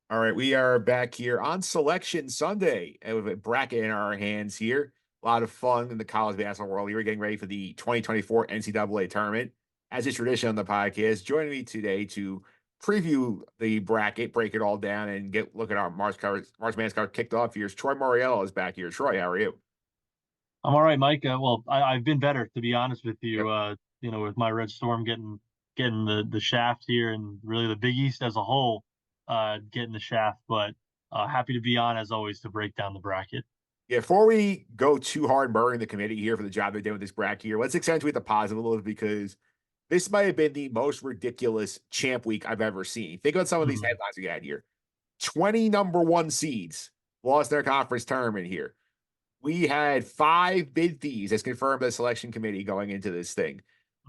All right, we are back here on Selection Sunday with a bracket in our hands here. A lot of fun in the college basketball world. We're getting ready for the 2024 NCAA Tournament. As is tradition on the podcast, joining me today to preview the bracket, break it all down, and look at our March Madness card kicked off here is Troy Mauriello is back here. Troy, how are you? I'm all right, Mike. I've been better, to be honest with Yep. you. With my Red Storm getting the shaft here, and really the Big East as a whole, getting the shaft. But happy to be on as always to break down the bracket. Yeah, before we go too hard murdering the committee here for the job they're doing with this bracket here, let's accentuate the positive a little bit because this might have been the most ridiculous champ week I've ever seen. Think about some of these Mhm. headlines we had here. 20 number one seeds lost their conference tournament here. We had five bid thieves as confirmed by the selection committee going into this thing.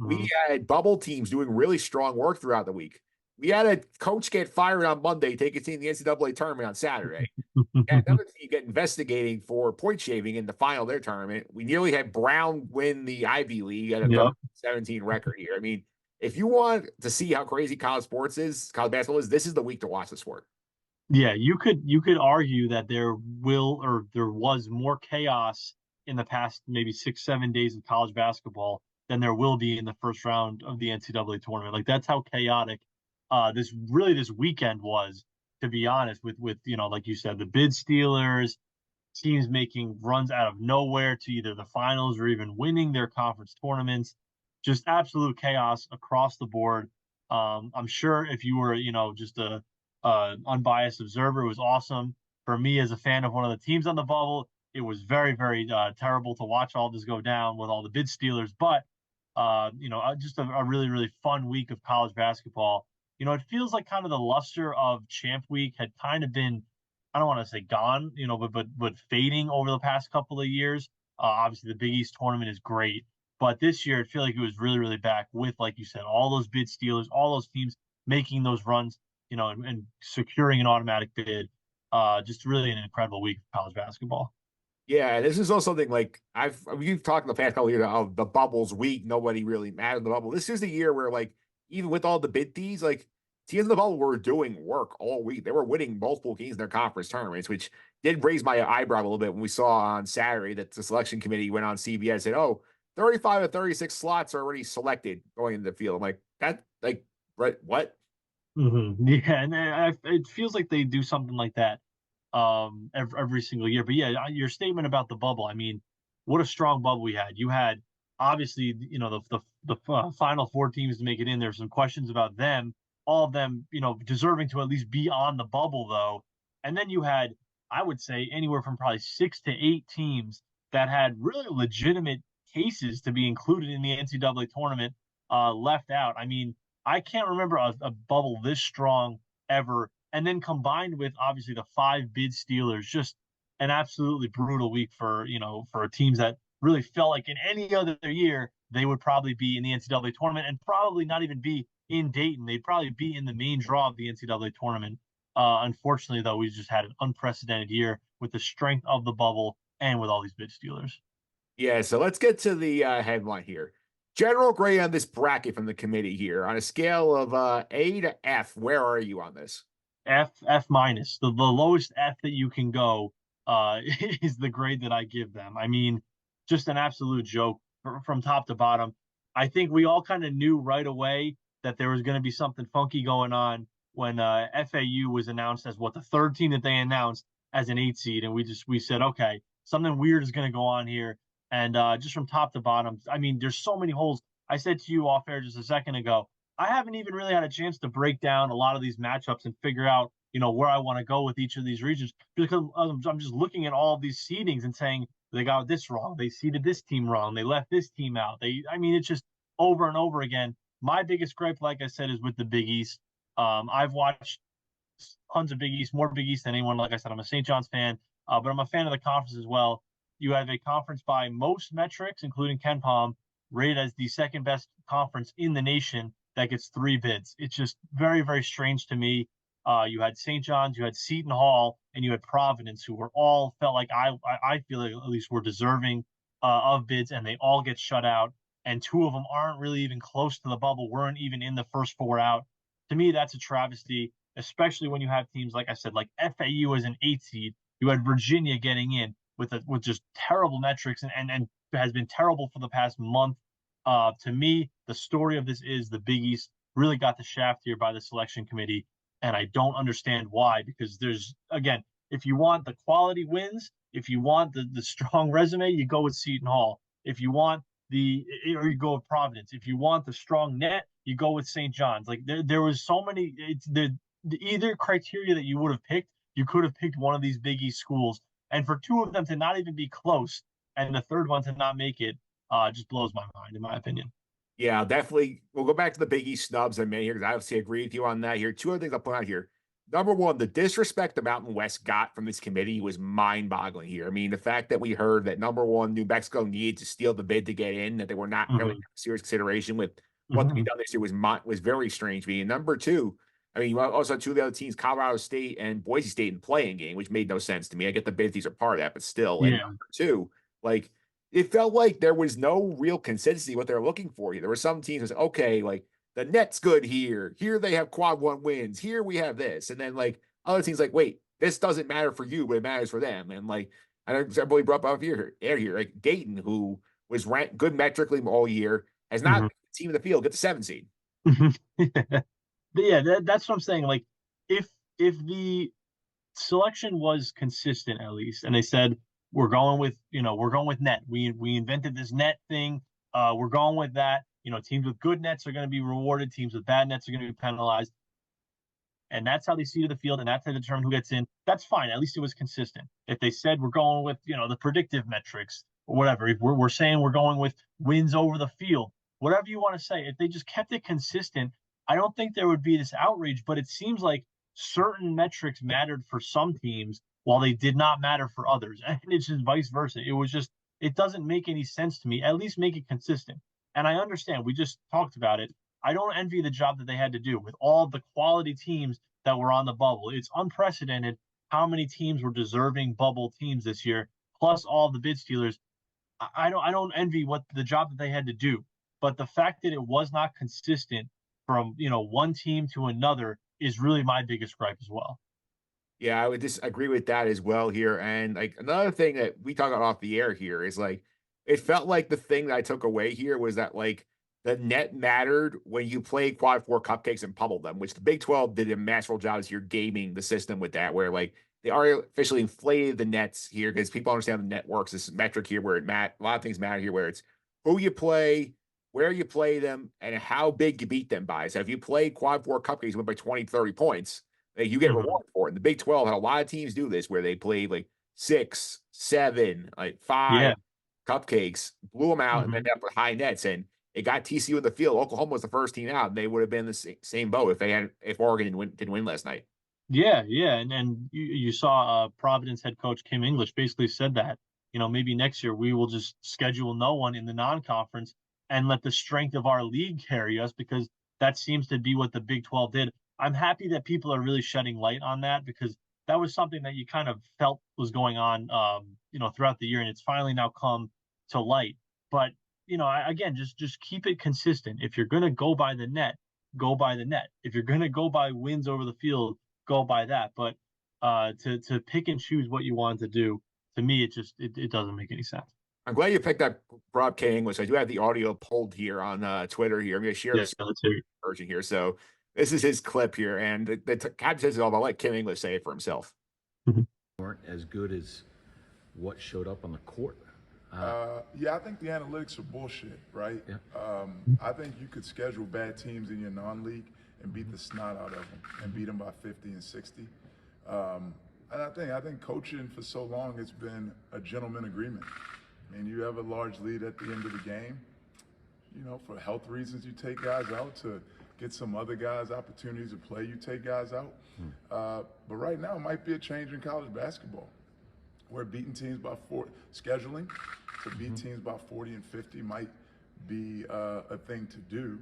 We Mhm. had bubble teams doing really strong work throughout the week. We had a coach get fired on Monday, take a team to the NCAA tournament on Saturday. And another team get investigating for point shaving in the final of their tournament. We nearly had Brown win the Ivy League at a Yep. 30-17 record here. I mean, if you want to see how crazy college basketball is, this is the week to watch the sport. Yeah, you could argue that there was more chaos in the past maybe 6, 7 days of college basketball than there will be in the first round of the NCAA tournament. Like that's how chaotic this weekend was, to be honest, with like you said, the bid stealers, teams making runs out of nowhere to either the finals or even winning their conference tournaments. Just absolute chaos across the board. I'm sure if you were, just a unbiased observer, it was awesome. For me, as a fan of one of the teams on the bubble, it was very, very terrible to watch all this go down with all the bid stealers. But just a really, really fun week of college basketball. It feels like kind of the luster of Champ Week had kind of been, I don't want to say gone, but fading over the past couple of years. Obviously, the Big East tournament is great, but this year I feel like it was really, really back with, like you said, all those bid stealers, all those teams making those runs, and securing an automatic bid. Just really an incredible week of college basketball. Yeah, this is also something like we've talked in the past couple of years of the bubble's weak. Nobody really mattered in the bubble. This is the year where like even with all the bid fees, like teams in the bubble were doing work all week. They were winning multiple games in their conference tournaments, which did raise my eyebrow a little bit when we saw on Saturday that the selection committee went on CBS and said, "Oh, 35 of 36 slots are already selected going into the field." I'm like, that like right, what? Yeah, and it feels like they do something like that every single year. But yeah, your statement about the bubble, I mean, what a strong bubble we had. You had obviously, the final four teams to make it in. There's some questions about them, all of them, deserving to at least be on the bubble though. And then you had, I would say, anywhere from probably 6 to 8 teams that had really legitimate cases to be included in the NCAA tournament, left out. I mean, I can't remember a bubble this strong ever. And then combined with obviously the five bid stealers, just an absolutely brutal week for teams that really felt like in any other year they would probably be in the NCAA tournament and probably not even be in Dayton. They'd probably be in the main draw of the NCAA tournament. Unfortunately, though, we just had an unprecedented year with the strength of the bubble and with all these bid stealers. Yeah, so let's get to the headline here. General grade on this bracket from the committee here on a scale of A to F. Where are you on this? F minus. The lowest F that you can go is the grade that I give them. I mean, just an absolute joke from top to bottom. I think we all kind of knew right away that there was going to be something funky going on when FAU was announced as the third team that they announced as an 8 seed, and we said, okay, something weird is going to go on here. And just from top to bottom, I mean, there's so many holes. I said to you off air just a second ago, I haven't even really had a chance to break down a lot of these matchups and figure out, where I want to go with each of these regions because I'm just looking at all of these seedings and saying they got this wrong, they seeded this team wrong, they left this team out. I mean, it's just over and over again. My biggest gripe, like I said, is with the Big East. I've watched tons of Big East, more Big East than anyone. Like I said, I'm a St. John's fan, but I'm a fan of the conference as well. You have a conference by most metrics, including Ken Palm, rated as the second best conference in the nation that gets three bids. It's just very, very strange to me. You had St. John's, you had Seton Hall, and you had Providence, who were all felt like I feel like at least were deserving of bids, and they all get shut out. And two of them aren't really even close to the bubble, weren't even in the first four out. To me, that's a travesty. especially when you have teams, like I said, like FAU as an 8 seed. You had Virginia getting in with just terrible metrics and has been terrible for the past month. To me, the story of this is the Big East really got the shaft here by the selection committee, and I don't understand why. Because there's, again, if you want the quality wins, if you want the strong resume, you go with Seton Hall. If you want or you go with Providence. If you want the strong net, you go with St. John's. Like there was so many. It's the either criteria that you would have picked, you could have picked one of these Big East schools, and for two of them to not even be close, and the third one to not make it, just blows my mind, in my opinion. Yeah, definitely. We'll go back to the Big East snubs in a minute here because I obviously agree with you on that here. Two other things I'll point out here. Number one, the disrespect the Mountain West got from this committee was mind-boggling here. I mean, the fact that we heard that number one, New Mexico needed to steal the bid to get in, that they were not really serious consideration with what to be done this year was very strange to me. And number two, I mean, you also had two of the other teams, Colorado State and Boise State, in playing game, which made no sense to me. I get the bid; these are part of that, but still. And number two, like it felt like there was no real consistency what they're looking for here. There were some teams that said, okay, like the net's good here. Here they have quad one wins. Here we have this. And then like other teams like, wait, this doesn't matter for you, but it matters for them. And like I know everybody brought up here, like Dayton, who was ranked good metrically all year, has not been the team of the field, get the 7 seed. But yeah, that's what I'm saying. Like if the selection was consistent at least, and they said we're going with net. We invented this net thing. We're going with that. Teams with good nets are going to be rewarded. Teams with bad nets are going to be penalized. And that's how they seeded the field, and that's how they determine who gets in. That's fine. At least it was consistent. If they said we're going with the predictive metrics or whatever, if we're saying we're going with wins over the field, whatever you want to say, if they just kept it consistent, I don't think there would be this outrage. But it seems like certain metrics mattered for some teams while they did not matter for others, and it's just vice versa. It doesn't make any sense to me. At least make it consistent. And I understand. We just talked about it. I don't envy the job that they had to do with all the quality teams that were on the bubble. It's unprecedented how many teams were deserving bubble teams this year, plus all the bid stealers. I don't envy what the job that they had to do, but the fact that it was not consistent from one team to another is really my biggest gripe as well. Yeah, I would just agree with that as well here. And like another thing that we talk about off the air here is like it felt like the thing that I took away here was that like the net mattered when you play quad four cupcakes and pummel them, which the Big 12 did a masterful job this year gaming the system with that, where like they artificially inflated the nets here because people understand the net works. This metric here where a lot of things matter here, where it's who you play, where you play them, and how big you beat them by. So if you play quad four cupcakes, win by 20, 30 points, you get rewarded for it. And the Big 12 had a lot of teams do this where they played like 6, 7, like 5 cupcakes, blew them out, and ended up with high nets. And it got TCU in the field. Oklahoma was the first team out, and they would have been the same boat if Oregon didn't win last night. Yeah, and you saw Providence head coach Kim English basically said that maybe next year we will just schedule no one in the non-conference and let the strength of our league carry us, because that seems to be what the Big 12 did. I'm happy that people are really shedding light on that, because that was something that you kind of felt was going on, throughout the year, and it's finally now come to light. But again, just keep it consistent. If you're gonna go by the net, go by the net. If you're gonna go by wins over the field, go by that. But to pick and choose what you want to do, to me, it doesn't make any sense. I'm glad you picked up Rob K. English. I do have the audio pulled here on Twitter here. I'm going to share this version here. So this is his clip here, and the caption says it all, but I'll let Kim English say it for himself. Weren't as good as what showed up on the court. Yeah, I think the analytics are bullshit, right? Yeah. I think you could schedule bad teams in your non-league and beat the snot out of them and beat them by 50 and 60. And I think coaching for so long, it's been a gentleman agreement. I mean, you have a large lead at the end of the game. For health reasons, you take guys out to get some other guys opportunities to play. You take guys out. But right now, it might be a change in college basketball, where beating teams by scheduling to beat teams by 40 and 50 might be a thing to do.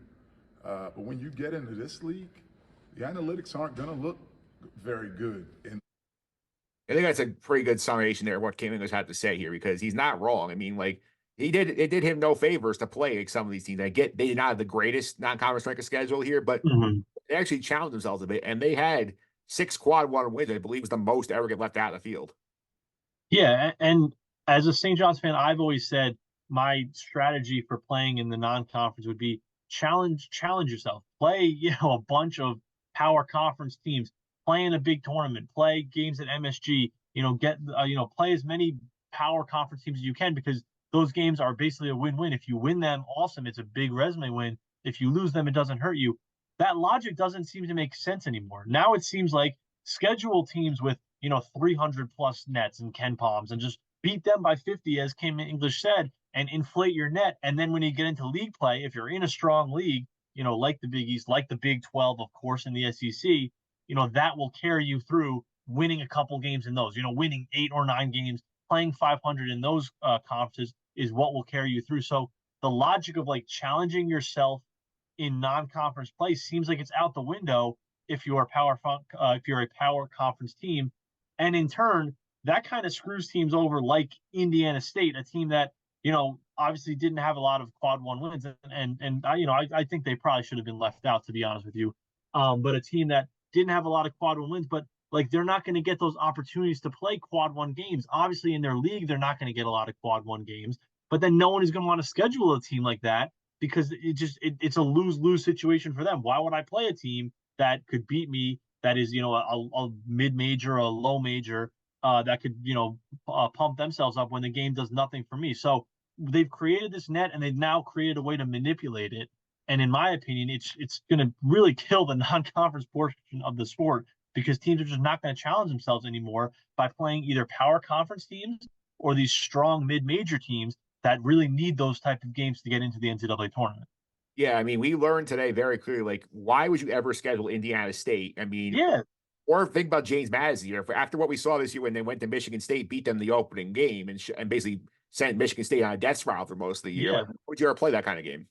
But when you get into this league, the analytics aren't going to look very good. I think that's a pretty good summation there of what Kim English had to say here, because he's not wrong. I mean, like it did him no favors to play like some of these teams. They did not have the greatest non-conference record schedule here, but they actually challenged themselves a bit, and they had 6 quad one wins. I believe is the most ever get left out of the field. Yeah, and as a St. John's fan, I've always said my strategy for playing in the non-conference would be challenge yourself. Play, a bunch of power conference teams, play in a big tournament, play games at MSG, get play as many power conference teams as you can because those games are basically a win-win. If you win them, awesome, it's a big resume win. If you lose them, it doesn't hurt you. That logic doesn't seem to make sense anymore. Now it seems like schedule teams with 300 plus nets and Ken Palms and just beat them by 50, as Kim English said, and inflate your net. And then when you get into league play, if you're in a strong league, like the Big East, like the Big 12, of course, in the SEC, that will carry you through winning a couple games in those, winning 8 or 9 games, playing 500 in those conferences is what will carry you through. So the logic of like challenging yourself in non-conference play seems like it's out the window if you're a power conference team, and in turn that kind of screws teams over like Indiana State, a team that obviously didn't have a lot of quad one wins, and I think they probably should have been left out, to be honest with you. But a team that didn't have a lot of quad one wins, but like they're not going to get those opportunities to play quad one games. Obviously, in their league, they're not going to get a lot of quad one games, but then no one is going to want to schedule a team like that because it's a lose-lose situation for them. Why would I play a team that could beat me, that is, a mid-major, a low major, that could, pump themselves up when the game does nothing for me? So they've created this net and they've now created a way to manipulate it. And in my opinion, it's going to really kill the non-conference portion of the sport because teams are just not going to challenge themselves anymore by playing either power conference teams or these strong mid-major teams that really need those type of games to get into the NCAA tournament. Yeah, I mean, we learned today very clearly, like, why would you ever schedule Indiana State? I mean, Yeah, or think about James Madison here. After what we saw this year when they went to Michigan State, beat them the opening game, and basically sent Michigan State on a death spiral for most of the year. yeah. Like, would you ever play that kind of game?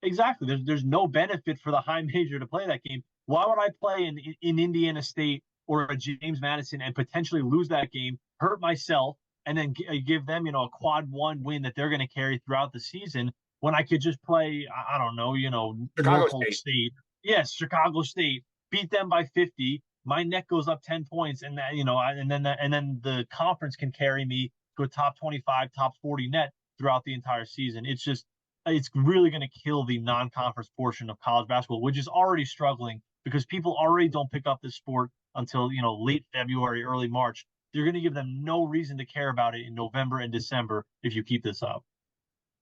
Exactly. There's no benefit for the high major to play that game. Why would I play in Indiana State or a James Madison and potentially lose that game, hurt myself, and then give them a quad one win that they're going to carry throughout the season when I could just play, I don't know, Chicago Norfolk State. State. Yes, Chicago State, beat them by 50. My net goes up 10 points, and that and then the conference can carry me to a top 25, top 40 net throughout the entire season. It's really going to kill the non-conference portion of college basketball, which is already struggling because people already don't pick up this sport until late February, early March. You're going to give them no reason to care about it in November and December if you keep this up.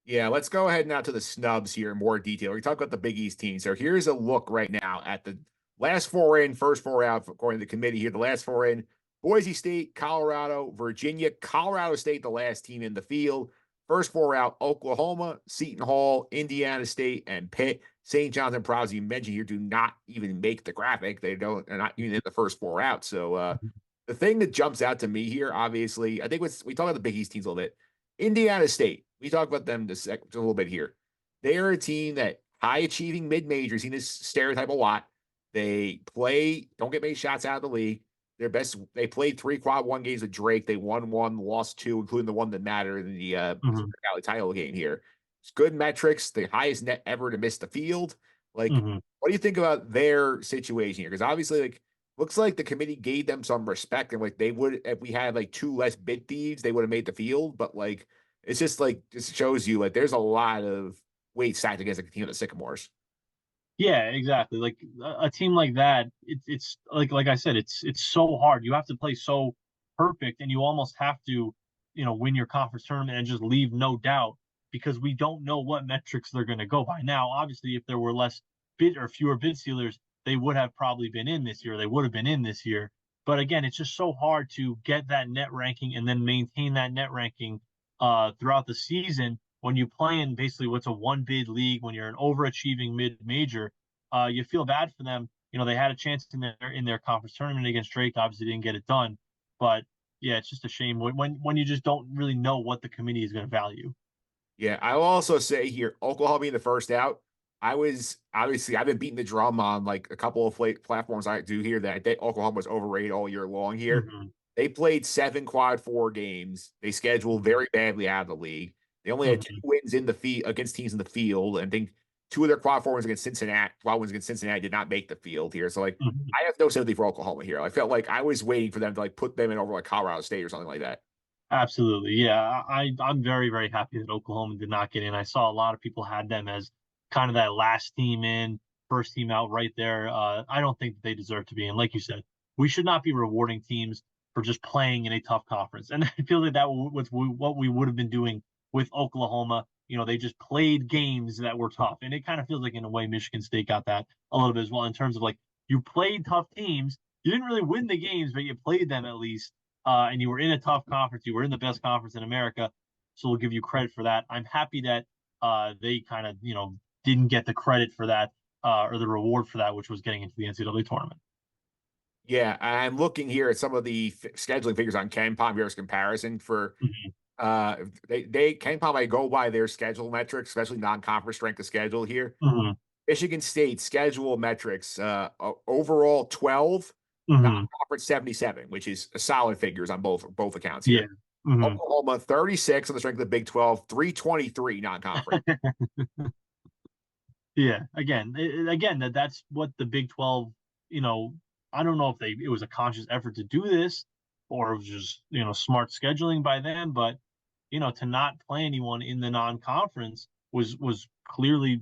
Yeah, let's go ahead now to the snubs here in more detail. We talk about the Big East teams. So here's a look right now at the last 4 in, first 4 out, according to the committee here. The last 4 in: Boise State, Colorado, Virginia, Colorado State, the last team in the field. First 4 out: Oklahoma, Seton Hall, Indiana State, and Pitt. St. John's and Proud, you mentioned here, do not even make the graphic. They're not even in the first 4 out. So the thing that jumps out to me here, obviously, I think we talk about the Big East teams a little bit. Indiana State, we talk about them just a little bit here. They are a team that high achieving mid majors, seen this stereotype a lot. They don't get many shots out of the league. They played 3 quad one games with Drake. They won 1, lost 2, including the one that mattered in the Valley title game here. It's good metrics, the highest net ever to miss the field. Like, what do you think about their situation here? Because obviously, like, looks like the committee gave them some respect, and like they would, if we had like 2 less bid thieves, they would have made the field. But like, it's just like, just shows you like there's a lot of weight stacked against the team of the Sycamores. Yeah, exactly. Like a team like that, it's like I said, it's so hard. You have to play so perfect, and you almost have to, win your conference tournament and just leave no doubt because we don't know what metrics they're going to go by. Now, obviously, if there were less bid or fewer bid sealers, they would have probably been in this year. They would have been in this year. But again, it's just so hard to get that net ranking and then maintain that net ranking throughout the season when you play in basically what's a 1 bid league, when you're an overachieving mid major. You feel bad for them. They had a chance in their conference tournament against Drake. Obviously, didn't get it done. But yeah, it's just a shame when you just don't really know what the committee is going to value. Yeah, I will also say here, Oklahoma being the first out. I've been beating the drum on like a couple of platforms I do here that I think Oklahoma was overrated all year long here. Mm-hmm. They played 7 quad 4 games. They scheduled very badly out of the league. They only had 2 wins in the field against teams in the field. And I think 2 of their quad 4 wins against Cincinnati, wins against Cincinnati did not make the field here. So like, Mhm. I have no sympathy for Oklahoma here. I felt like I was waiting for them to like put them in over like Colorado State or something like that. Absolutely. Yeah. I'm very, very happy that Oklahoma did not get in. I saw a lot of people had them as kind of that last team in, first team out right there. I don't think that they deserve to be in. Like you said, we should not be rewarding teams for just playing in a tough conference. And I feel like that was what we would have been doing with Oklahoma. You know, they just played games that were tough. And it kind of feels like, in a way, Michigan State got that a little bit as well, in terms of like, you played tough teams. You didn't really win the games, but you played them at least, and you were in a tough conference. You were in the best conference in America, so we'll give you credit for that. I'm happy that they kind of, didn't get the credit for that, or the reward for that, which was getting into the NCAA tournament. Yeah, I'm looking here at some of the scheduling figures on KenPom here's comparison for Mhm. they KenPom, I go by their schedule metrics, especially non-conference strength of schedule here. Mhm. Michigan State schedule metrics, overall 12, Mhm. non-conference 77, which is a solid figures on both accounts Yeah. here. Mhm. Oklahoma 36 on the strength of the Big 12, 323 non-conference. Yeah. Again, that's what the Big 12, you know, I don't know if it was a conscious effort to do this, or it was just, smart scheduling by them, but to not play anyone in the non-conference was clearly,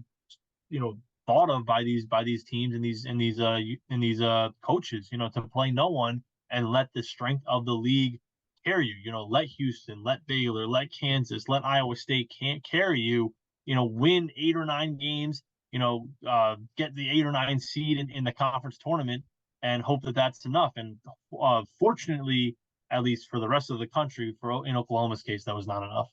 thought of by these teams and these coaches, to play no one and let the strength of the league carry you. Let Houston, let Baylor, let Kansas, let Iowa State can't carry you. Win 8 or 9 games. Get the 8 or 9 seed in the conference tournament and hope that that's enough. And fortunately, at least for the rest of the country, in Oklahoma's case, that was not enough.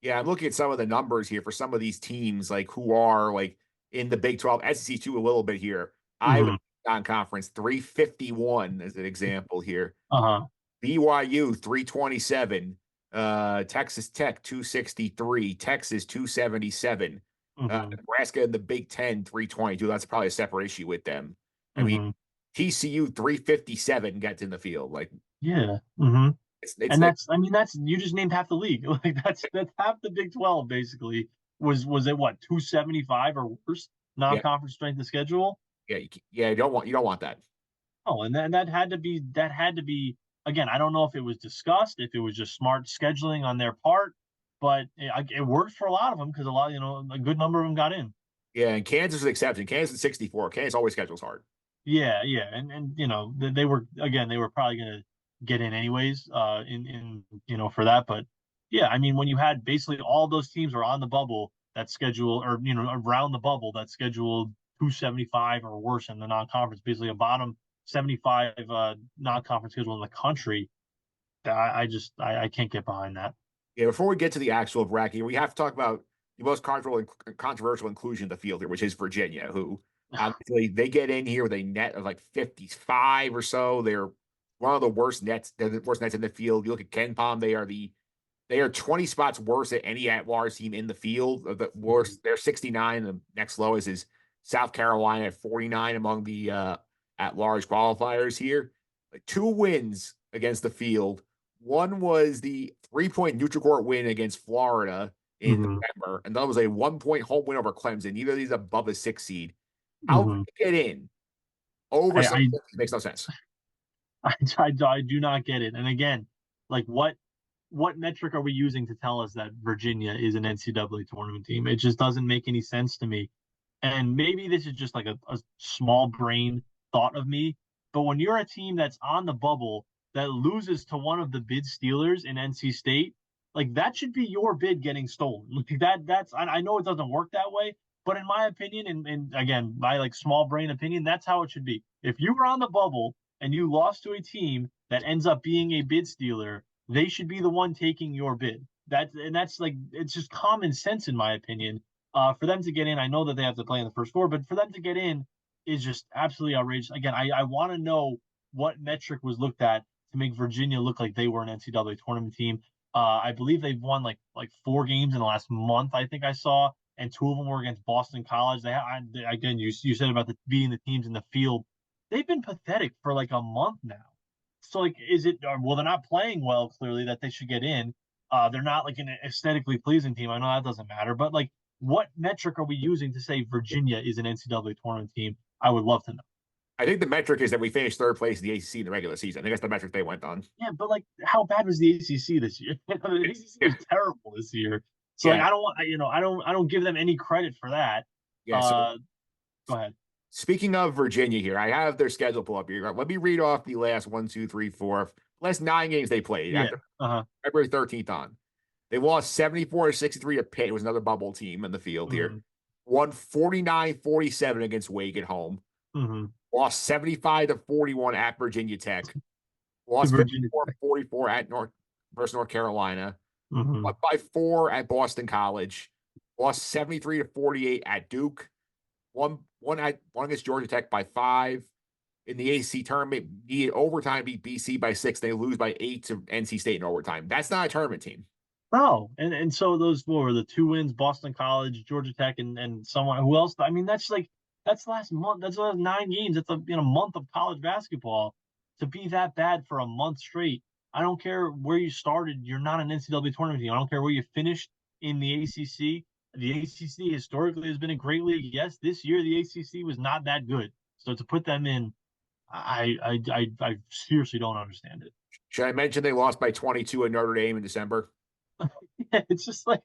Yeah, I'm looking at some of the numbers here for some of these teams, like who are like in the Big 12, SEC too, a little bit here. Iowa Mm-hmm. non-conference 351 as an example here. Uh-huh. BYU 327, Texas Tech 263, Texas 277, Mm-hmm. Nebraska in the Big 10 322. That's probably a separate issue with them. I mean, Mm-hmm. TCU 357 gets in the field. Like Yeah. Mm-hmm. it's And that's you just named half the league. Like that's half the Big 12 basically. Was it what, 275 or worse yeah, non-conference strength of schedule? yeah, you don't want that. Oh, and then that had to be again. I don't know if it was discussed, if it was just smart scheduling on their part, but it worked for a lot of them because a good number of them got in. Yeah, and Kansas is an exception. Kansas is 64. Kansas always schedules hard. Yeah, yeah, and they were probably gonna get in anyways, in for that. But yeah, I mean, when you had basically all those teams were on the bubble that schedule, or around the bubble that scheduled 275 or worse in the non-conference, basically a bottom 75 non-conference schedule in the country. I can't get behind that. Yeah, before we get to the actual bracket, we have to talk about the most controversial inclusion in the field here, which is Virginia, who obviously they get in here with a net of like 55 or so. They're one of the worst nets, the worst nets in the field. You look at KenPom, they are 20 spots worse than any at-large team in the field. The worst, they're 69. The next lowest is South Carolina at 49 among the at-large qualifiers here. Like 2 wins against the field. One was the 3-point neutral court win against Florida in Hmm. November, and that was a 1-point home win over Clemson. Neither of these above a 6 seed. How did Hmm. they get in over I, something I that makes no sense? I do not get it. And again, like what metric are we using to tell us that Virginia is an NCAA tournament team? It just doesn't make any sense to me. And maybe this is just like a small brain thought of me, but when you're a team that's on the bubble that loses to one of the bid stealers in NC State, like that should be your bid getting stolen. Like I know it doesn't work that way, but in my opinion, and again, my like small brain opinion, that's how it should be. If you were on the bubble and you lost to a team that ends up being a bid stealer, they should be the one taking your bid. That's like it's just common sense in my opinion. For them to get in, I know that they have to play in the first four, but for them to get in is just absolutely outrageous. Again, I want to know what metric was looked at to make Virginia look like they were an NCAA tournament team. I believe they've won like 4 games in the last month. I think I saw, and 2 of them were against Boston College. Again, you said about beating the teams in the field. They've been pathetic for like a month now. So like, is it well? They're not playing well. Clearly, that they should get in. They're not like an aesthetically pleasing team. I know that doesn't matter, but like, what metric are we using to say Virginia is an NCAA tournament team? I would love to know. I think the metric is that we finished third place in the ACC in the regular season. I think that's the metric they went on. Yeah, but like, how bad was the ACC this year? The ACC was terrible this year. So like, Yeah. I don't want, I don't give them any credit for that. Yeah. So Go ahead. speaking of Virginia here, I have their schedule pulled up here. Let me read off the last 9 games they played Yeah. after February 13th on. They lost 74-63 to Pitt. It was another bubble team in the field here. Won 49-47 against Wake at home. Lost 75-41 at Virginia Tech. Lost 54-44 at North Carolina. Won by 4 at Boston College. Lost 73-48 at Duke. Won against Georgia Tech by 5. In the ACC tournament, needed overtime, beat BC by 6. They lose by 8 to NC State in overtime. That's not a tournament team. No, and so those were the 2 wins: Boston College, Georgia Tech, and someone who else. I mean, that's last month. That's last 9 games. That's a month of college basketball. To be that bad for a month straight, I don't care where you started. You're not an NCAA tournament team. I don't care where you finished in the ACC. The ACC historically has been a great league. Yes, this year the ACC was not that good. So to put them in, I seriously don't understand it. Should I mention they lost by 22 at Notre Dame in December? Yeah, it's just like,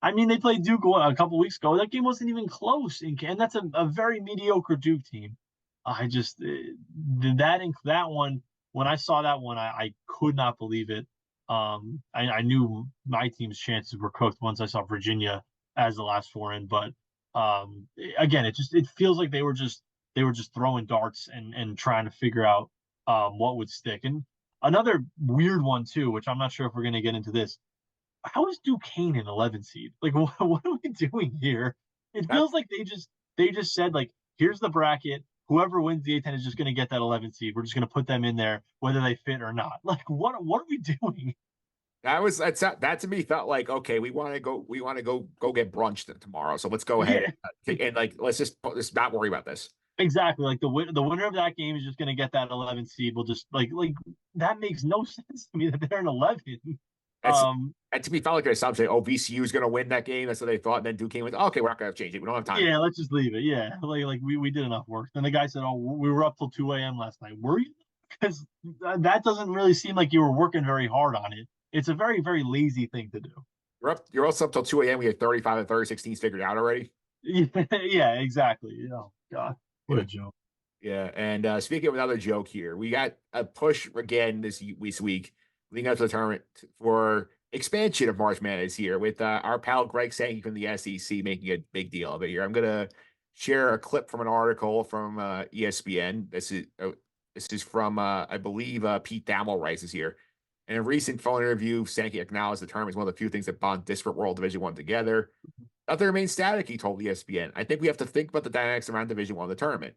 I mean, they played Duke a couple weeks ago. That game wasn't even close, and that's a very mediocre Duke team. I just that one, when I saw that one, I could not believe it. I knew my team's chances were cooked once I saw Virginia as the last 4 in, but again, it feels like they were just throwing darts and trying to figure out what would stick. And another weird one too, which I'm not sure if we're going to get into this. How is Duquesne an 11 seed? Like, what are we doing here? It feels like they just said, like, here's the bracket. Whoever wins the A10 is just going to get that 11 seed. We're just going to put them in there, whether they fit or not. Like, what are we doing? That to me felt like, okay, we want to go get brunch tomorrow. So let's go ahead and like let's not worry about this. Exactly. Like the winner of that game is just going to get that 11 seed. We'll just like that makes no sense to me that they're an 11. And to me, felt like an assumption. Oh, VCU is going to win that game. That's what they thought. And then Duke came with, okay, we're not going to change it. We don't have time. Yeah, let's just leave it. Yeah, like we did enough work. Then the guy said, "Oh, we were up till 2 a.m. last night." Were you? Because that doesn't really seem like you were working very hard on it. It's a very, very lazy thing to do. You're also up till 2 a.m. We had 35 and 36 teams figured out already. Yeah, exactly. Oh God, what a joke. Yeah, and speaking of another joke here, we got a push again this week leading up to the tournament for expansion of March Madness here with our pal Greg Sankey from the SEC making a big deal of it here. I'm going to share a clip from an article from ESPN. This is from, I believe, Pete Thamel writes this here. In a recent phone interview, Sankey acknowledged the tournament is one of the few things that bond disparate World Division I together. Nothing remains static, he told ESPN. I think we have to think about the dynamics around Division I of the tournament.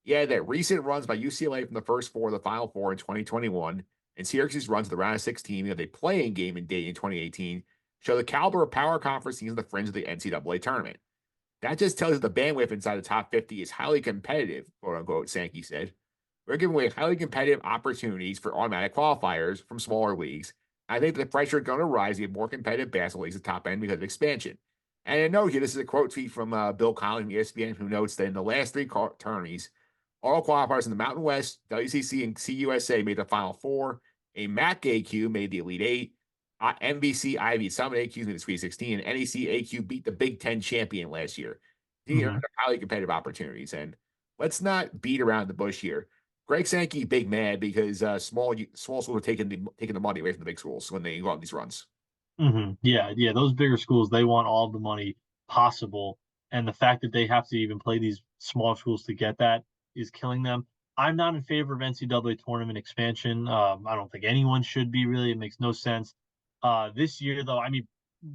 Yeah, that recent runs by UCLA from the first 4 to the Final 4 in 2021 and Syracuse runs the round of 16 of a playing game in Dayton in 2018 show the caliber of power conference teams on the fringe of the NCAA tournament. That just tells you the bandwidth inside the top 50 is highly competitive, quote unquote, Sankey said. We're giving away highly competitive opportunities for automatic qualifiers from smaller leagues. I think the pressure is going to rise to get more competitive basketball leagues at the top end because of expansion. And I know here, this is a quote tweet from Bill Connelly from ESPN, who notes that in the last 3 tourneys, all qualifiers in the Mountain West, WCC, and CUSA made the Final 4. A MAC AQ made the Elite 8. MVC, Ivy, Summit AQs made the Sweet 16. And NEC AQ beat the Big Ten champion last year. These are highly competitive opportunities. And let's not beat around the bush here. Greg Sankey, big mad because small schools are taking the money away from the big schools when they go on these runs. Yeah. Those bigger schools, they want all the money possible. And the fact that they have to even play these small schools to get that is killing them. I'm not in favor of NCAA tournament expansion. I don't think anyone should be, really. It makes no sense. This year, though, I mean,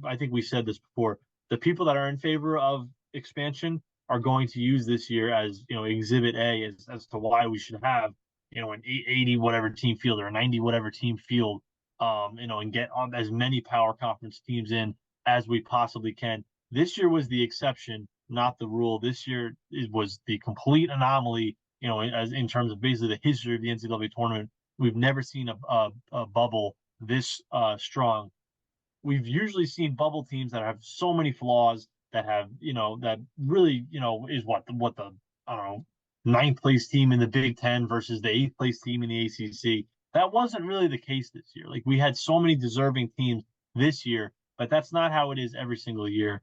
I think we said this before. The people that are in favor of expansion are going to use this year as, exhibit A as to why we should have, an 80 whatever team field or a 90 whatever team field, and get on as many power conference teams in as we possibly can. This year was the exception, not the rule. This year was the complete anomaly. As in terms of basically the history of the NCAA tournament, we've never seen a bubble this strong. We've usually seen bubble teams that have so many flaws that have, that really, is what the I don't know, ninth place team in the Big Ten versus the eighth place team in the ACC. That wasn't really the case this year. Like, we had so many deserving teams this year, but that's not how it is every single year.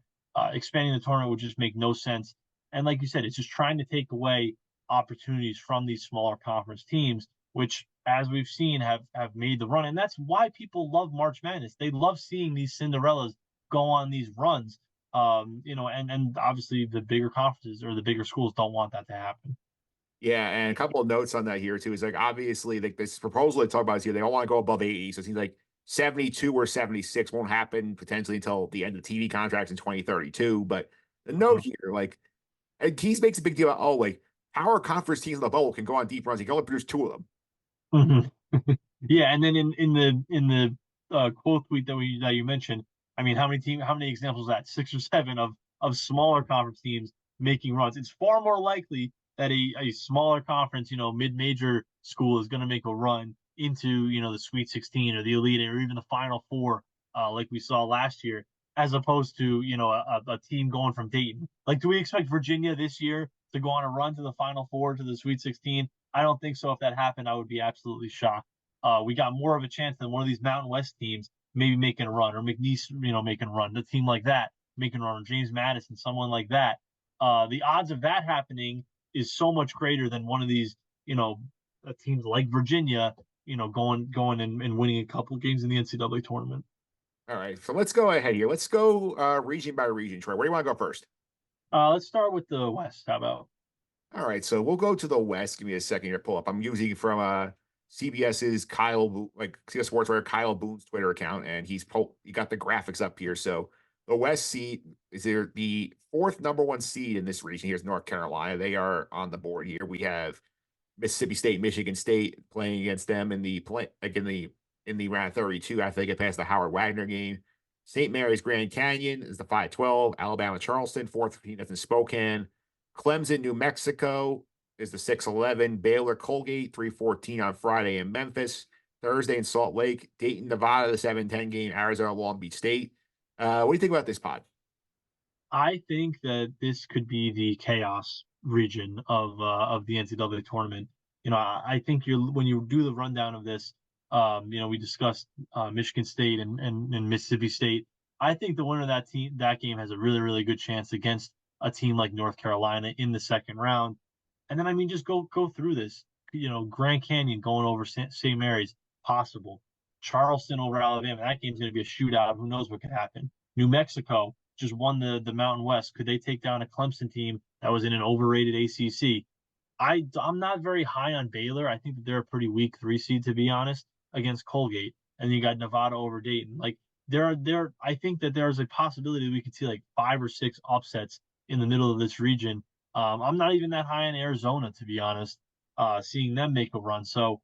Expanding the tournament would just make no sense. And like you said, it's just trying to take away opportunities from these smaller conference teams, which, as we've seen, have made the run. And that's why people love March Madness. They love seeing these Cinderellas go on these runs. And obviously the bigger conferences or the bigger schools don't want that to happen. Yeah, and a couple of notes on that here too is like obviously like this proposal they talk about is here, they don't want to go above 80. So it seems like 72 or 76 won't happen potentially until the end of TV contracts in 2032. But the note here, like, and Keys makes a big deal about, oh, like power conference teams in the bubble can go on deep runs. You can only produce two of them. Yeah, and then in the quote tweet that you mentioned, I mean, how many examples of that? 6 or 7 of smaller conference teams making runs. It's far more likely that a smaller conference, mid-major school is going to make a run into, the Sweet 16 or the Elite Eight or even the Final Four, like we saw last year, as opposed to, a team going from Dayton. Like, do we expect Virginia this year to go on a run to the Final Four, to the Sweet 16? I don't think so. If that happened, I would be absolutely shocked. We got more of a chance than one of these Mountain West teams maybe making a run, or McNeese, making a run. A team like that making a run, or James Madison, someone like that. The odds of that happening is so much greater than one of these, teams like Virginia, going and winning a couple of games in the NCAA tournament. All right, so let's go ahead here. Let's go region by region. Troy, where do you want to go first? Let's start with the West. How about? All right, so we'll go to the West. Give me a second here to pull up. I'm using from CBS's CBS Sports writer Kyle Boone's Twitter account, and he got the graphics up here. So the West seed is there the fourth number one seed in this region. Here's North Carolina. They are on the board here. We have Mississippi State, Michigan State playing against them in the in the round 32 after they get past the Howard Wagner game. St. Mary's Grand Canyon is the 5-12. Alabama Charleston, 4-15 in Spokane. Clemson, New Mexico is the 6-11. Baylor Colgate, 3-14 on Friday in Memphis. Thursday in Salt Lake. Dayton, Nevada, the 7-10 game. Arizona, Long Beach State. What do you think about this pod? I think that this could be the chaos region of the NCAA tournament. I think when you do the rundown of this, we discussed Michigan State and Mississippi State. I think the winner of that game has a really, really good chance against a team like North Carolina in the second round. And then, I mean, just go through this. Grand Canyon going over St. Mary's, possible. Charleston over Alabama, that game's going to be a shootout. Who knows what could happen? New Mexico just won the Mountain West. Could they take down a Clemson team that was in an overrated ACC? I'm not very high on Baylor. I think that they're a pretty weak 3 seed, to be honest, against Colgate. And you got Nevada over Dayton. Like, I think that there's a possibility we could see like 5 or 6 upsets in the middle of this region. I'm not even that high on Arizona, to be honest, seeing them make a run. So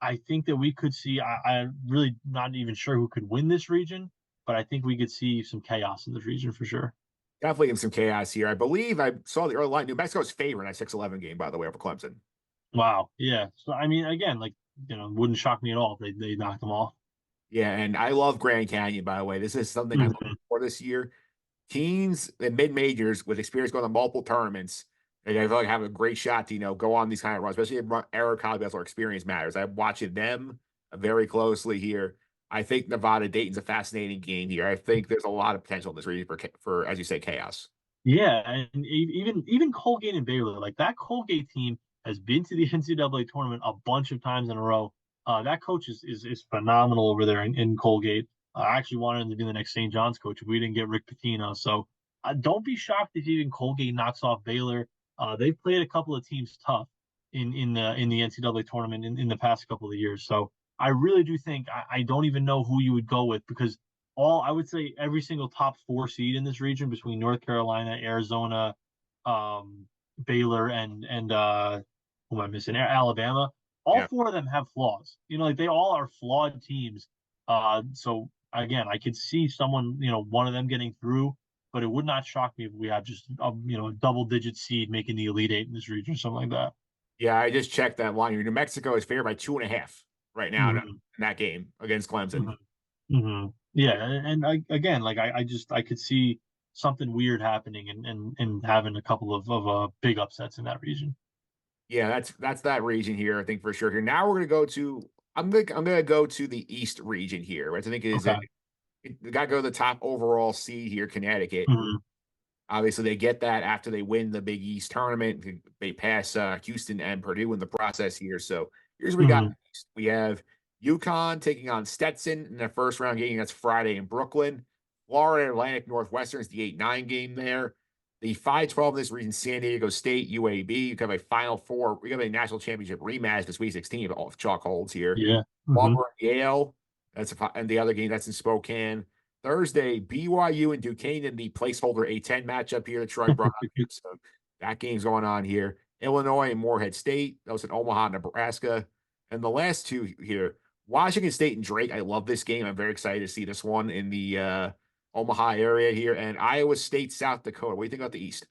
I think that we could see, I'm really not even sure who could win this region, but I think we could see some chaos in this region for sure. Definitely in some chaos here. I believe I saw the early line. New Mexico's favorite in that 6-11 game, by the way, over Clemson. Wow. Yeah. So, I mean, again, like, wouldn't shock me at all if they knocked them off. Yeah, and I love Grand Canyon, by the way. This is something I'm looking for this year. Teams and mid-majors with experience going to multiple tournaments, and I feel like have a great shot to, go on these kind of runs, especially if era college basketball experience matters. I'm watching them very closely here. I think Nevada Dayton's a fascinating game here. I think there's a lot of potential in this region for as you say, chaos. Yeah, and even Colgate and Baylor, like that Colgate team has been to the NCAA tournament a bunch of times in a row. That coach is phenomenal over there in Colgate. I actually wanted him to be the next St. John's coach if we didn't get Rick Pitino. So don't be shocked if even Colgate knocks off Baylor. They've played a couple of teams tough in the NCAA tournament in the past couple of years. So I really do think I don't even know who you would go with, because I would say every single top 4 seed in this region between North Carolina, Arizona, Baylor, and who am I missing? Alabama. All 4 of them have flaws. Like they all are flawed teams. So again, I could see someone, one of them getting through, but it would not shock me if we have just a double-digit seed making the Elite Eight in this region or something like that. Yeah, I just checked that line. New Mexico is favored by 2.5 right now in that game against Clemson. Yeah, and again, like I could see something weird happening and having a couple of big upsets in that region. Yeah, that's that region here, I think for sure. Here now we're gonna go to I'm gonna go to the East region here, which I think is Okay. we gotta go to the top overall seed here, Connecticut. Mhm. Obviously, they get that after they win the Big East tournament. They pass Houston and Purdue in the process here. So here's what we got. Mhm. We have UConn taking on Stetson in their first round game. That's Friday in Brooklyn. Florida Atlantic Northwestern is the 8-9 game there. The 5-12 in this region, San Diego State, UAB. You have a Final Four. We have a national championship rematch, the Sweet 16 of chalk holds here. Yeah. Mhm. Auburn, Yale. And the other game that's in Spokane. Thursday, BYU and Duquesne in the placeholder A10 matchup here that Troy brought up here. So that game's going on here. Illinois and Morehead State. That was in Omaha, Nebraska. And the last two here, Washington State and Drake. I love this game. I'm very excited to see this one in the Omaha area here. And Iowa State, South Dakota. What do you think about the East?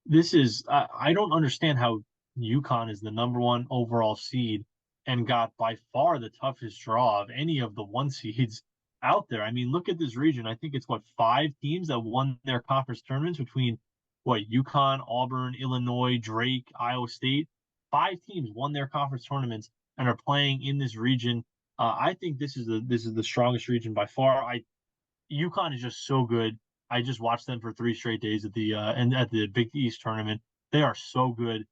This is I don't understand how UConn is the number one overall seed and got by far the toughest draw of any of the one seeds out there. I mean, look at this region. I think it's what, five teams that won their conference tournaments between what, UConn, Auburn, Illinois, Drake, Iowa State. Five teams won their conference tournaments and are playing in this region. I think this is the strongest region by far. UConn is just so good. I just watched them for 3 straight days at the and at the Big East tournament. They are so good.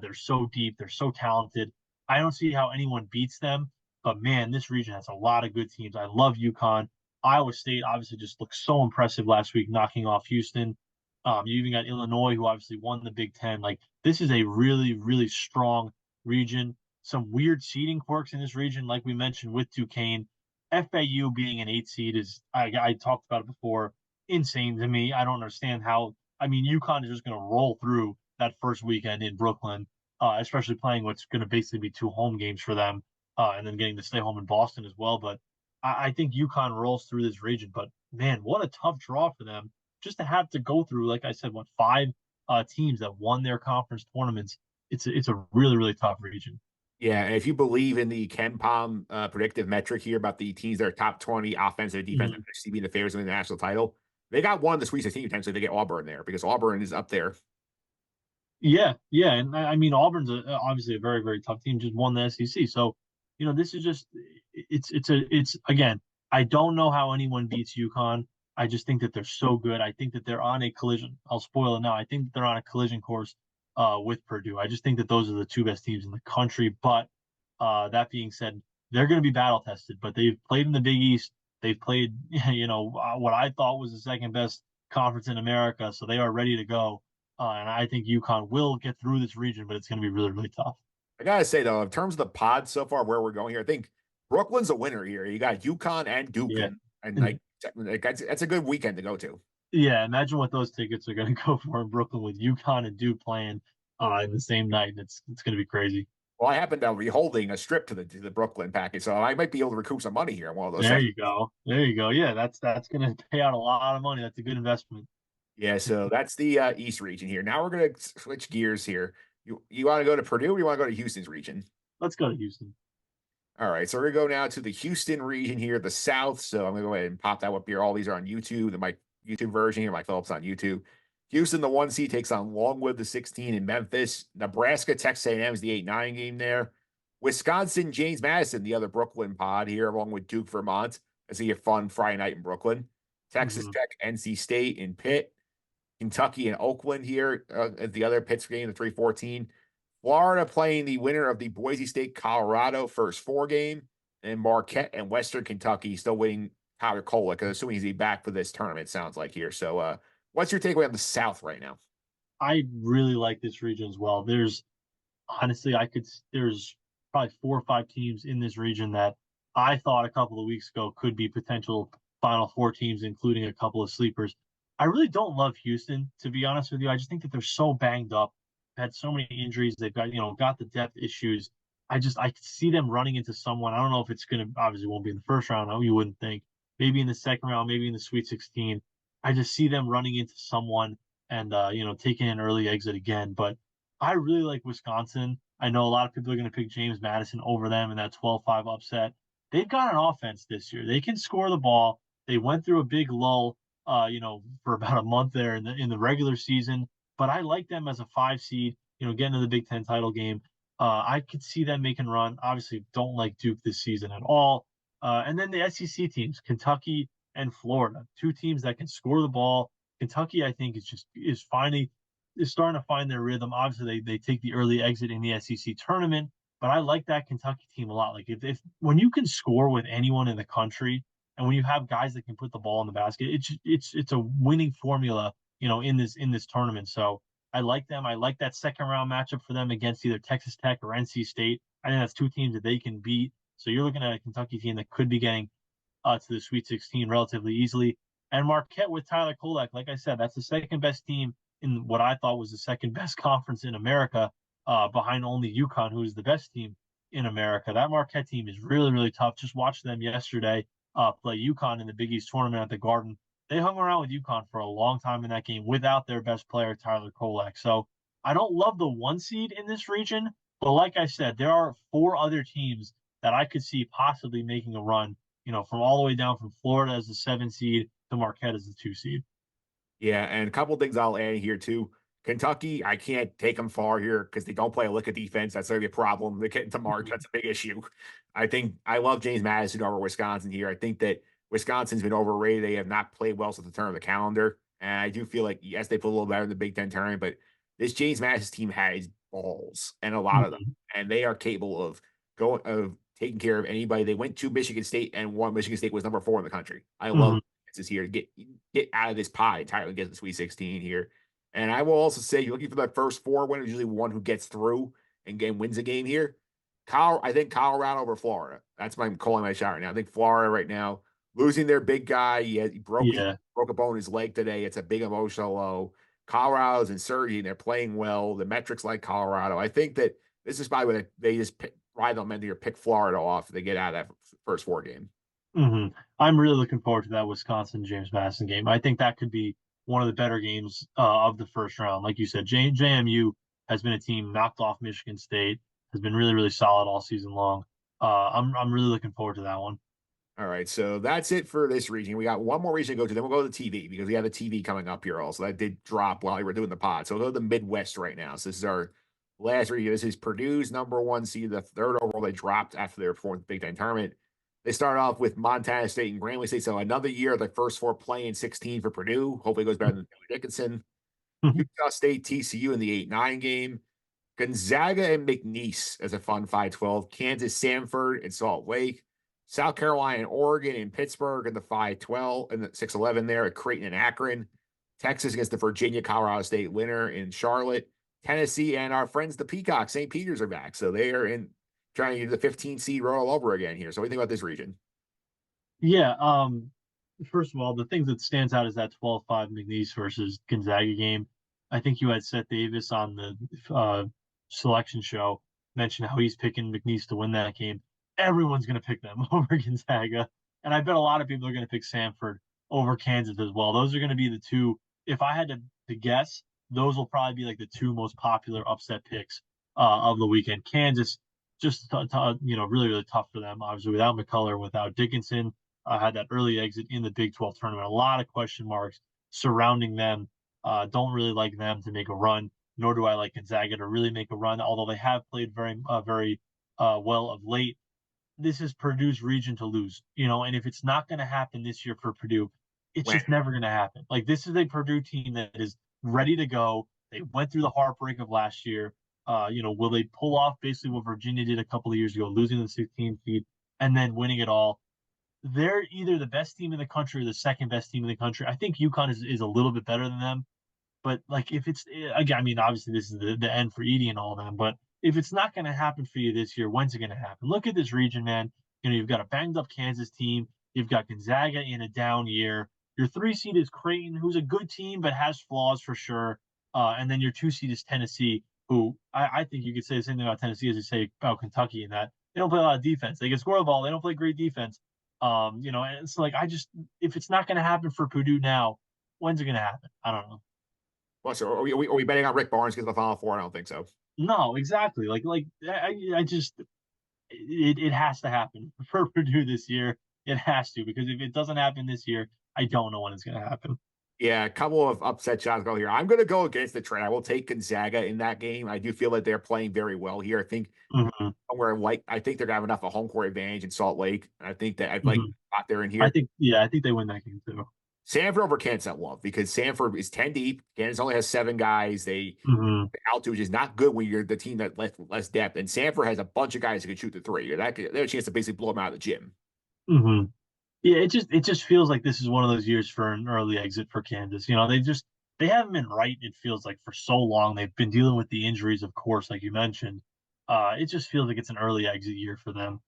They're so deep. They're so talented. I don't see how anyone beats them. But man, this region has a lot of good teams. I love UConn. Iowa State obviously just looked so impressive last week, knocking off Houston. You even got Illinois, who obviously won the Big Ten. Like, this is a really, really strong region. Some weird seeding quirks in this region, like we mentioned with Duquesne. FAU being an 8 seed is, I talked about it before, insane to me. I don't understand how. I mean, UConn is just going to roll through that first weekend in Brooklyn, especially playing what's going to basically be 2 home games for them, and then getting to stay home in Boston as well. But I think UConn rolls through this region. But man, what a tough draw for them just to have to go through, like I said, what, five teams that won their conference tournaments. It's a really, really tough region. Yeah, and if you believe in the Ken Palm predictive metric here about the teams that are top 20 offensive, defensive, Mhm. being the favorites in the national title, they got one of the Sweet 16 potentially. They get Auburn there because Auburn is up there. Yeah, yeah, and I mean Auburn's obviously a very, very tough team. Just won the SEC, so this is just it's again. I don't know how anyone beats UConn. I just think that they're so good. I think that they're on a collision. I'll spoil it now. I think that they're on a collision course with Purdue. I just think that those are the two best teams in the country. But that being said, they're going to be battle tested. But they've played in the Big East. They've played, what I thought was the second best conference in America. So they are ready to go. And I think UConn will get through this region, but it's going to be really, really tough. I gotta say though, in terms of the pod so far, where we're going here, I think Brooklyn's a winner here. You got UConn and Duke, Yeah. and like that's a good weekend to go to. Yeah. Imagine what those tickets are going to go for in Brooklyn with UConn and Duke playing in the same night. It's going to be crazy. Well, I happen to be holding a strip to the Brooklyn package, so I might be able to recoup some money here in one of those There sessions. you go. There you go. Yeah. That's going to pay out a lot of money. That's a good investment. Yeah, so that's the East region here. Now we're gonna switch gears here. You want to go to Purdue or you want to go to Houston's region? Let's go to Houston. All right, so we're gonna go now to the Houston region here, the South. So I'm gonna go ahead and pop that up here. All these are on YouTube. The Mike YouTube version here, Mike Phillips on YouTube. Houston, the 1 seed, takes on Longwood, the 16 in Memphis. Nebraska, Texas A&M is the 8-9 game there. Wisconsin, James Madison, the other Brooklyn pod here, along with Duke, Vermont. That's a fun Friday night in Brooklyn. Texas Mhm. Tech, NC State in Pitt. Kentucky and Oakland here at the other Pitts game, the 3-14. Florida playing the winner of the Boise State Colorado first 4 game, and Marquette and Western Kentucky still waiting Tyler Kolek, assuming he's back for this tournament, sounds like here. So, what's your takeaway on the South right now? I really like this region as well. There's honestly, there's probably 4 or 5 teams in this region that I thought a couple of weeks ago could be potential Final Four teams, including a couple of sleepers. I really don't love Houston, to be honest with you. I just think that they're so banged up, had so many injuries. They've got the depth issues. I could see them running into someone. I don't know if it's gonna, obviously won't be in the first round. You wouldn't think. Maybe in the second round, maybe in the Sweet 16. I just see them running into someone and taking an early exit again. But I really like Wisconsin. I know a lot of people are going to pick James Madison over them in that 12-5 upset. They've got an offense this year. They can score the ball. They went through a big lull for about a month there in the regular season. But I like them as a 5 seed, getting to the Big Ten title game. I could see them making run. Obviously, don't like Duke this season at all. And then the SEC teams, Kentucky and Florida, two teams that can score the ball. Kentucky, I think, is starting to find their rhythm. Obviously, they take the early exit in the SEC tournament, but I like that Kentucky team a lot. Like if when you can score with anyone in the country, and when you have guys that can put the ball in the basket, it's a winning formula, in this tournament. So I like them. I like that second round matchup for them against either Texas Tech or NC State. I think that's two teams that they can beat. So you're looking at a Kentucky team that could be getting to the Sweet 16 relatively easily. And Marquette with Tyler Kolek, like I said, that's the second best team in what I thought was the second best conference in America, behind only UConn, who is the best team in America. That Marquette team is really, really tough. Just watched them yesterday play UConn in the Big East tournament at the Garden. They hung around with UConn for a long time in that game without their best player, Tyler Kolek. So I don't love the 1 seed in this region, but like I said, there are 4 other teams that I could see possibly making a run, from all the way down from Florida as the 7 seed to Marquette as the 2 seed. Yeah, and a couple of things I'll add here too. Kentucky, I can't take them far here because they don't play a lick of defense. That's going to be a problem. They get into March. That's a big issue. I think I love James Madison over Wisconsin here. I think that Wisconsin's been overrated. They have not played well since the turn of the calendar. And I do feel like, yes, they put a little better in the Big Ten tournament, but this James Madison team has balls and a lot of them. Mhm. And they are capable of taking care of anybody. They went to Michigan State and won. Michigan State was number 4 in the country. I love Mhm. this here to get out of this pie entirely, get to the Sweet 16 here. And I will also say, you're looking for that first 4 win, usually one who gets through and wins a game here. I think Colorado over Florida. That's my calling my shot right now. I think Florida right now losing their big guy. He broke a bone in his leg today. It's a big emotional low. Colorado's insurging. They're playing well. The metrics like Colorado. I think that this is probably where they just ride them into or pick Florida off if they get out of that first 4 game. I'm really looking forward to that Wisconsin James Madison game. I think that could be one of the better games of the first round. Like you said, JMU has been a team knocked off Michigan State, has been really, really solid all season long. I'm really looking forward to that one. All right, so that's it for this region. We got one more region to go to, then we'll go to the TV because we have the TV coming up here also. That did drop while we were doing the pod. So we'll go to the Midwest right now. So this is our last region. This is Purdue's number 1 seed, the third overall. They dropped after their 4th Big Ten tournament. They started off with Montana State and Grambling State. So another year, the first 4 playing 16 for Purdue. Hopefully it goes better than Taylor Dickinson. Utah State, TCU in the 8-9 game. Gonzaga and McNeese as a fun 5-12. Kansas, Samford, and Salt Lake. South Carolina and Oregon and Pittsburgh in the 5-12 and the 6-11 there at Creighton and Akron. Texas against the Virginia Colorado State winner in Charlotte. Tennessee and our friends the Peacocks, St. Peter's are back. So they are in trying to get the 15 seed roll all over again here. So what do you think about this region? Yeah. First of all, the thing that stands out is that 12-5 McNeese versus Gonzaga game. I think you had Seth Davis on the selection show mention how he's picking McNeese to win that game. Everyone's going to pick them over Gonzaga. And I bet a lot of people are going to pick Samford over Kansas as well. Those are going to be the two. If I had to guess, those will probably be like the 2 most popular upset picks of the weekend. Kansas, just really, really tough for them. Obviously, without McCullough, without Dickinson, had that early exit in the Big 12 tournament. A lot of question marks surrounding them. Don't really like them to make a run, nor do I like Gonzaga to really make a run, although they have played very well of late. This is Purdue's region to lose, and if it's not going to happen this year for Purdue, it's just never going to happen. Like, this is a Purdue team that is ready to go. They went through the heartbreak of last year. Will they pull off basically what Virginia did a couple of years ago, losing the 16 seed and then winning it all? They're either the best team in the country or the second best team in the country. I think UConn is a little bit better than them. But like, if it's again, I mean, obviously this is the end for Edie and all of them. But if it's not going to happen for you this year, when's it going to happen? Look at this region, man. You've got a banged up Kansas team. You've got Gonzaga in a down year. Your 3 seed is Creighton, who's a good team but has flaws for sure. And then your 2 seed is Tennessee, who I think you could say the same thing about Tennessee as you say about Kentucky, in that they don't play a lot of defense. They can score the ball. They don't play great defense. And it's like, if it's not going to happen for Purdue now, when's it going to happen? I don't know. Well, so are we betting on Rick Barnes getting the Final Four? I don't think so. No, exactly. I just it has to happen for Purdue this year. It has to, because if it doesn't happen this year, I don't know when it's going to happen. Yeah, a couple of upset shots go here. I'm going to go against the trend. I will take Gonzaga in that game. I do feel that they're playing very well here. I think Hmm. I think they're going to have enough of a home court advantage in Salt Lake. And I think that I'd like Hmm. out there in I here. think, I think they win that game too. Sanford over Kansas at love because Sanford is 10 deep. Kansas only has 7 guys. The altitude is not good when you're the team that less depth. And Sanford has a bunch of guys who can shoot the three. They have a chance to basically blow them out of the gym. Hmm. Yeah, it just feels like this is one of those years for an early exit for Kansas. They haven't been right, it feels like, for so long. They've been dealing with the injuries, of course, like you mentioned. It just feels like it's an early exit year for them.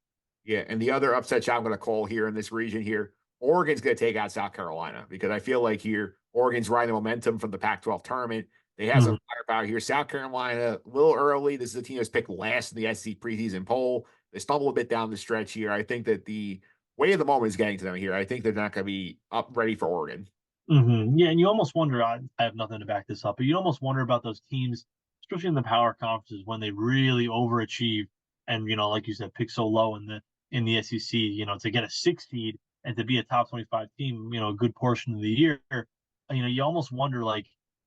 Yeah, and the other upset shot I'm going to call here in this region here, Oregon's going to take out South Carolina because I feel like here Oregon's riding the momentum from the Pac-12 tournament. They have some Mhm. firepower here. South Carolina a little early. This is a team that's picked last in the SEC preseason poll. They stumble a bit down the stretch here. I think that the way of the moment is getting to them here. I think they're not going to be up ready for Oregon. Yeah, and you almost wonder. I have nothing to back this up, but you almost wonder about those teams, especially in the power conferences, when they really overachieve and like you said, pick so low in the SEC. To get a 6 seed and to be a top 25 team, a good portion of the year. You almost wonder, like,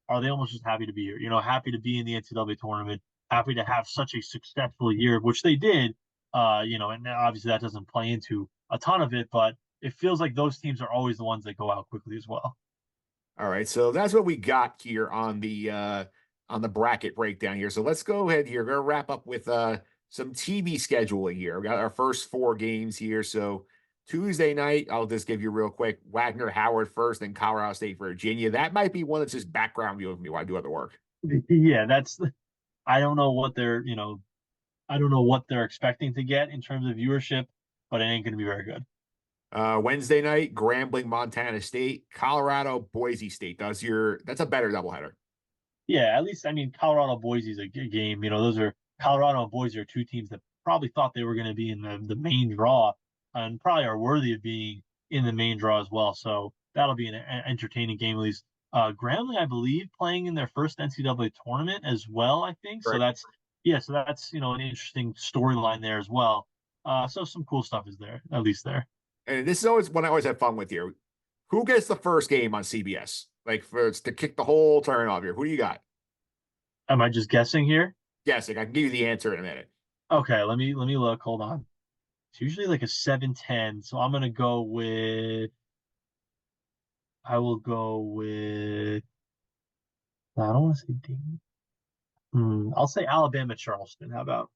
are they almost just happy to be here? Happy to be in the NCAA tournament, happy to have such a successful year, which they did. And obviously that doesn't play into a ton of it, but it feels like those teams are always the ones that go out quickly as well. All right, so that's what we got here on the bracket breakdown here. So let's go ahead here. We're gonna wrap up with some TV scheduling here. We got our first 4 games here. So Tuesday night, I'll just give you real quick. Wagner Howard first, then Colorado State Virginia. That might be one that's just background viewing for me while I do other work. Yeah, I don't know what I don't know what they're expecting to get in terms of viewership, but it ain't going to be very good. Wednesday night, Grambling, Montana State, Colorado, Boise State. That's a better doubleheader. Yeah, at least, I mean, Colorado Boise is a good game. Those are Colorado and Boise are two teams that probably thought they were going to be in the main draw and probably are worthy of being in the main draw as well. So that'll be an entertaining game at least. Grambling, I believe, playing in their first NCAA tournament as well, I think. So Right. that's an interesting storyline there as well. So some cool stuff is there, at least there. And this is always what I always have fun with here. Who gets the first game on CBS? Like to kick the whole turn off here. Who do you got? Am I just guessing here? Guessing. I can give you the answer in a minute. Okay, let me look. Hold on. It's usually like a 7-10. So I'm gonna go with I will go with no, I don't want to say Dayton. I'll say Alabama Charleston. How about?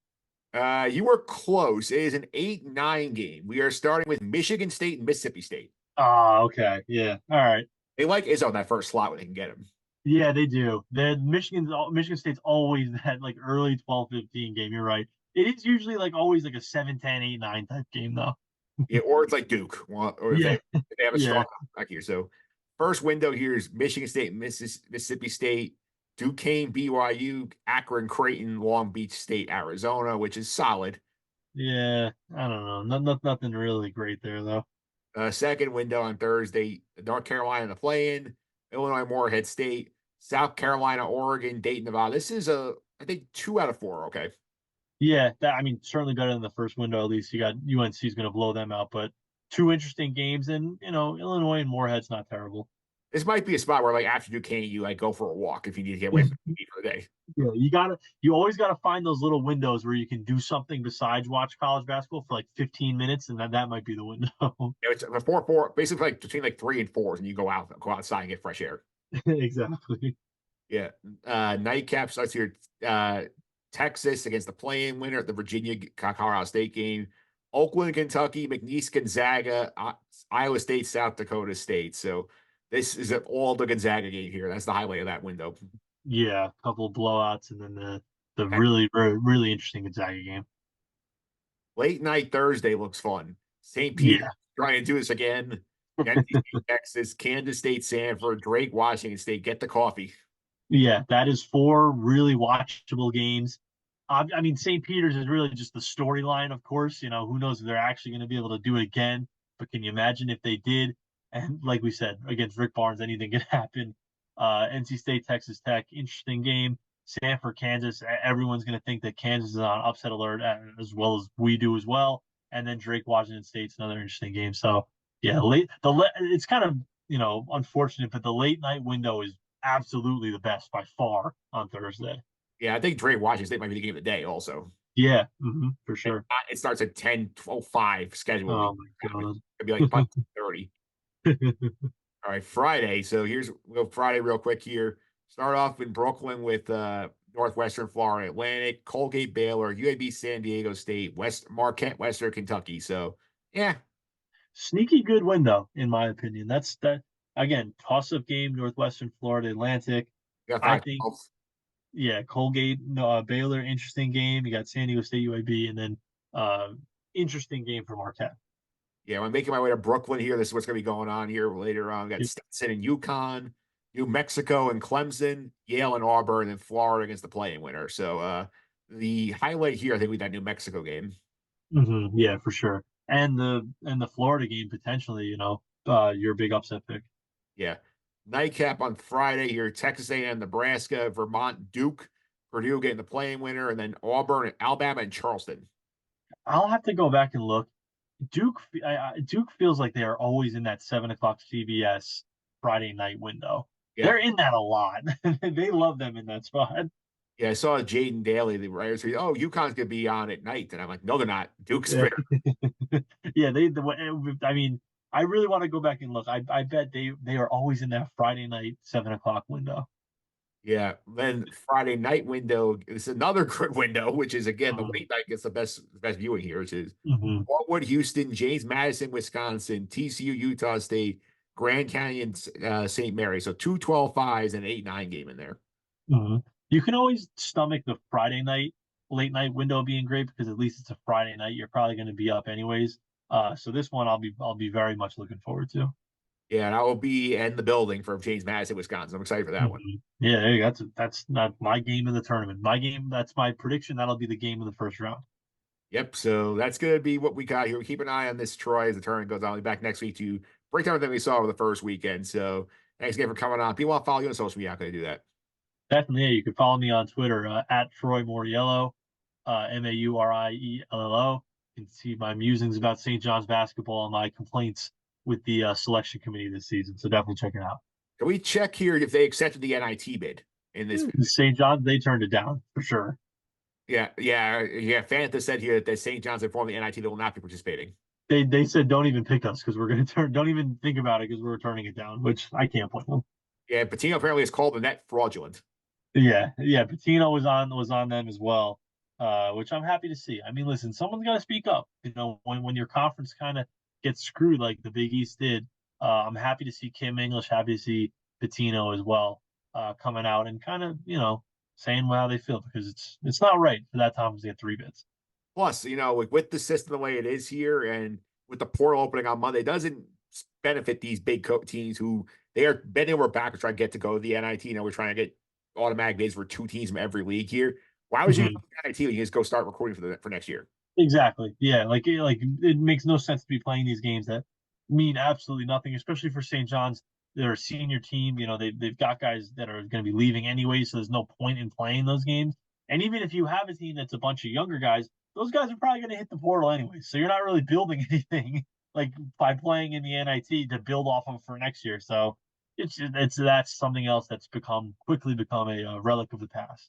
You were close. It is an 8-9 game. We are starting with Michigan State and Mississippi State. Ah, okay. Yeah. All right. They like Izzo in that first slot when they can get him. Yeah, they do. Michigan State's always that like early 12-15 game. You're right. It is usually like always like a 7-10, 8-9 type game though. Yeah, or it's like Duke, or if Yeah. they have a Yeah. strong back here. So first window here is Michigan State, Mississippi State, Duquesne, BYU, Akron, Creighton, Long Beach State, Arizona, which is solid. Yeah. I don't know. Nothing really great there though. Second window on Thursday, North Carolina to play in, Illinois, Morehead State, South Carolina, Oregon, Dayton, Nevada. This is I think 2 out of 4. Okay. Yeah, I mean, certainly better than the first window. At least you got UNC's going to blow them out, but two interesting games, and Illinois and Moorhead's not terrible. This might be a spot where, like, after Duquesne, you like go for a walk if you need to get away from the for the day. Yeah, you always gotta find those little windows where you can do something besides watch college basketball for like 15 minutes, and that might be the window. It's a 4-4, basically like between like 3 and 4s, and you go outside and get fresh air. Exactly. Yeah. Nightcap starts here. Texas against the play-in winner at the Virginia Colorado State game. Oakland, Kentucky, McNeese, Gonzaga, Iowa State, South Dakota State. So this is all the Gonzaga game here. That's the highlight of that window. Yeah, a couple of blowouts, and then the Okay. really really interesting Gonzaga game. Late night Thursday looks fun. St. Peter Yeah. trying to do this again. NC State, Texas, Kansas State, Sanford, Drake, Washington State. Get the coffee. Yeah, that is 4 really watchable games. I mean, St. Peter's is really just the storyline, of course. Who knows if they're actually going to be able to do it again. But can you imagine if they did? And like we said, against Rick Barnes, anything could happen. NC State, Texas Tech, interesting game. Sanford, Kansas, everyone's going to think that Kansas is on upset alert as well as we do as well. And then Drake, Washington State's another interesting game. So, yeah, it's kind of unfortunate, but the late night window is absolutely the best by far on Thursday. Yeah, I think Dre Washington State might be the game of the day also. Yeah, for sure. It starts at 10:05 schedule. Oh my god. It'd be like 5:30. All right, Friday. So we'll go Friday real quick here. Start off in Brooklyn with Northwestern Florida Atlantic, Colgate Baylor, UAB San Diego State, Marquette Western Kentucky. So yeah, Sneaky good window, in my opinion. That's that again, toss-up game, Northwestern Florida Atlantic. we got I five. think, yeah, Colgate, Baylor, interesting game. You got San Diego State, UAB, and then interesting game for Marquette. Yeah, I'm making my way to Brooklyn here. This is what's going to be going on here later on. We got Yep. Stetson and UConn, New Mexico and Clemson, Yale and Auburn, and Florida against the play-in winner. So the highlight here, I think, we that New Mexico game. Yeah, for sure. And the Florida game potentially, your big upset pick. Yeah. Nightcap on Friday here, Texas A&M, Nebraska, Vermont, Duke, Purdue getting the play-in winner, and then Auburn, Alabama, and Charleston. I'll have to go back and look. Duke feels like they are always in that 7 o'clock CBS Friday night window. Yeah. They're in that a lot. They love them in that spot. Yeah, I saw Jaden Daly, the writer, say, "Oh, UConn's gonna be on at night," and I'm like, "No, they're not. Duke's Yeah. fair." Yeah, I mean, I really want to go back and look. I bet they are always in that Friday night 7 o'clock window. Yeah. Then Friday night window is another good window, which is again the Mhm. late night gets the best viewing here, which is Mhm. Waltwood, Houston, James Madison, Wisconsin, TCU, Utah State, Grand Canyon, St. Mary. So 2-12-5s and 8-9 game in there. Mhm. You can always stomach the Friday night late night window being great because at least it's a Friday night. You're probably going to be up anyways. So this one I'll be very much looking forward to. Yeah, and I will be in the building for James Madison, Wisconsin. I'm excited for that one. Yeah, hey, that's not my game in the tournament. My game, that's my prediction. That'll be the game of the first round. Yep. So that's going to be what we got here. We keep an eye on this, Troy, as the tournament goes on. I'll be back next week to break down everything we saw over the first weekend. So thanks again for coming on. People want to follow you on social media. How can they do that? Definitely, yeah, you can follow me on Twitter at Troy Mauriello, Mauriello. You can see my musings about St. John's basketball and my complaints with the selection committee this season. So definitely check it out. Can we check here if they accepted the NIT bid in this? St. John's, they turned it down for sure. Yeah. Fanta said here that St. John's informed the NIT they will not be participating. They said don't even pick us because we're going to turn. Don't even think about it because we're turning it down, which I can't blame them. Yeah, Patino apparently has called the net fraudulent. Yeah. Patino was on them as well, which I'm happy to see. I mean, listen, someone's got to speak up. When your conference kind of gets screwed like the Big East did, I'm happy to see Kim English, happy to see Patino as well, coming out and kind of saying how they feel because it's not right for that Thomas to get 3 bids. Plus, with the system the way it is here and with the portal opening on Monday, it doesn't benefit these big teams who they are bending over backwards trying to get to go to the NIT. We're trying to get automatic bids for 2 teams from every league here. Why would you go to the NIT when you just go start recruiting for next year? Exactly. Yeah. Like it makes no sense to be playing these games that mean absolutely nothing, especially for St. John's. They're a senior team. They've got guys that are going to be leaving anyway, so there's no point in playing those games. And even if you have a team that's a bunch of younger guys, those guys are probably going to hit the portal anyway. So you're not really building anything like by playing in the NIT to build off of for next year. So that's something else that's quickly become a relic of the past.